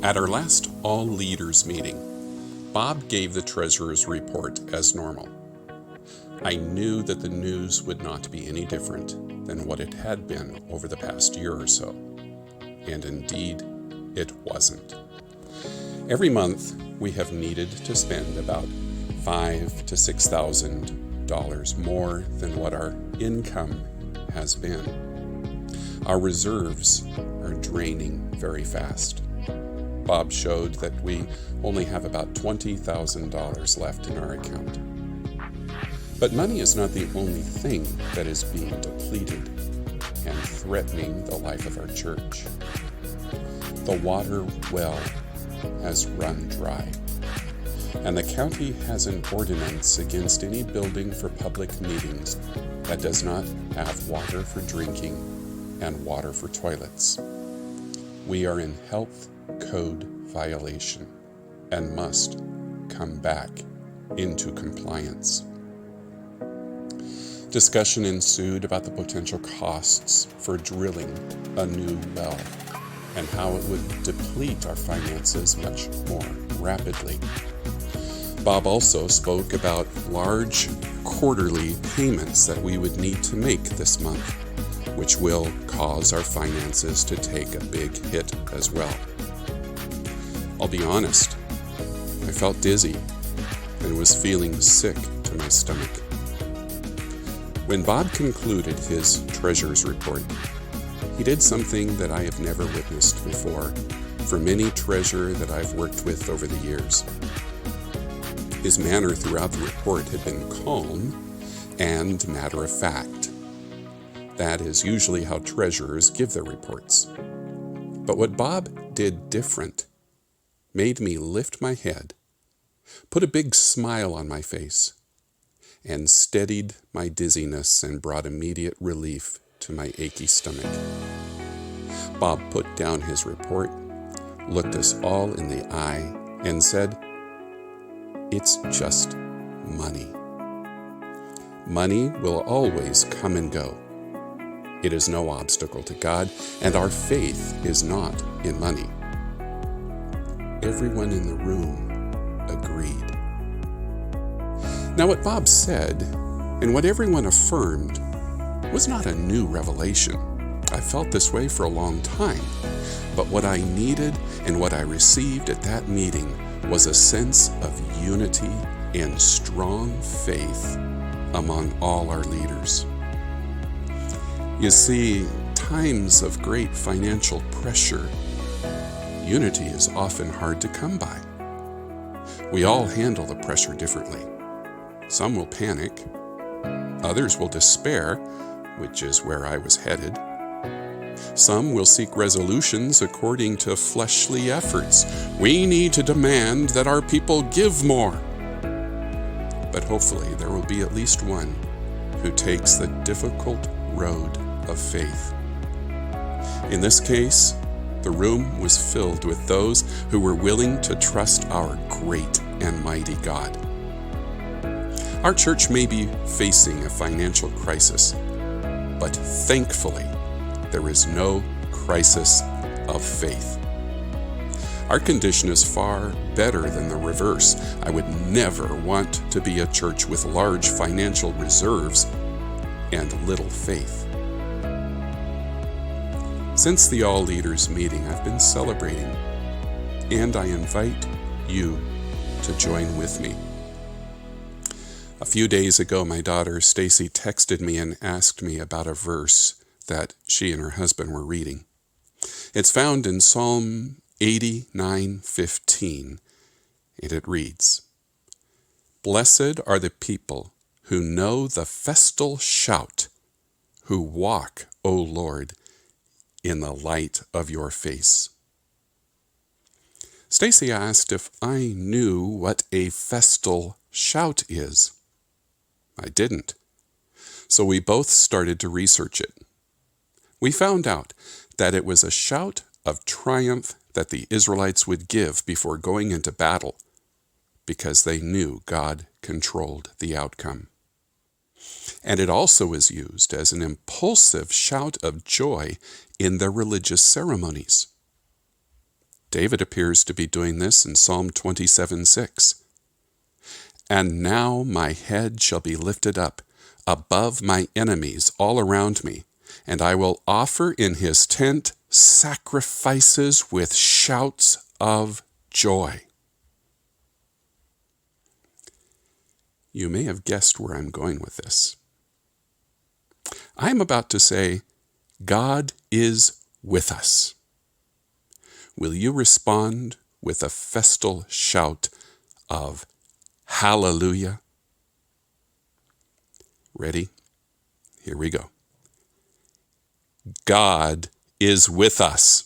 At our last all leaders meeting, Bob gave the treasurer's report as normal. I knew that the news would not be any different than what it had been over the past year or so. And indeed, it wasn't. Every month, we have needed to spend about $5,000 to $6,000 more than what our income has been. Our reserves are draining very fast. Bob showed that we only have about $20,000 left in our account. But money is not the only thing that is being depleted and threatening the life of our church. The water well has run dry, and the county has an ordinance against any building for public meetings that does not have water for drinking and water for toilets. We are in health code violation and must come back into compliance. Discussion ensued about the potential costs for drilling a new well and how it would deplete our finances much more rapidly. Bob also spoke about large quarterly payments that we would need to make this month, which will cause our finances to take a big hit as well. I'll be honest, I felt dizzy and was feeling sick to my stomach. When Bob concluded his treasurer's report, he did something that I have never witnessed before from any treasurer that I've worked with over the years. His manner throughout the report had been calm and matter-of-fact. That is usually how treasurers give their reports. But what Bob did different made me lift my head, put a big smile on my face, and steadied my dizziness and brought immediate relief to my achy stomach. Bob put down his report, looked us all in the eye, and said, "It's just money. Money will always come and go. It is no obstacle to God, and our faith is not in money." Everyone in the room agreed. Now, what Bob said, and what everyone affirmed, was not a new revelation. I felt this way for a long time, but what I needed and what I received at that meeting was a sense of unity and strong faith among all our leaders. You see, times of great financial pressure, unity is often hard to come by. We all handle the pressure differently. Some will panic. Others will despair, which is where I was headed. Some will seek resolutions according to fleshly efforts. We need to demand that our people give more. But hopefully there will be at least one who takes the difficult road of faith. In this case, the room was filled with those who were willing to trust our great and mighty God. Our church may be facing a financial crisis, but thankfully, there is no crisis of faith. Our condition is far better than the reverse. I would never want to be a church with large financial reserves and little faith. Since the All Leaders meeting, I've been celebrating, and I invite you to join with me. A few days ago, my daughter Stacy texted me and asked me about a verse that she and her husband were reading. It's found in Psalm 89:15, and it reads, "Blessed are the people who know the festal shout, who walk, O Lord, in the light of your face." Stacy asked if I knew what a festal shout is. I didn't. So we both started to research it. We found out that it was a shout of triumph that the Israelites would give before going into battle, because they knew God controlled the outcome. And it also is used as an impulsive shout of joy in their religious ceremonies. David appears to be doing this in Psalm 27:6. And now my head shall be lifted up above my enemies all around me, and I will offer in his tent sacrifices with shouts of joy. You may have guessed where I'm going with this. I'm about to say, God is with us. Will you respond with a festal shout of hallelujah? Ready? Here we go. God is with us.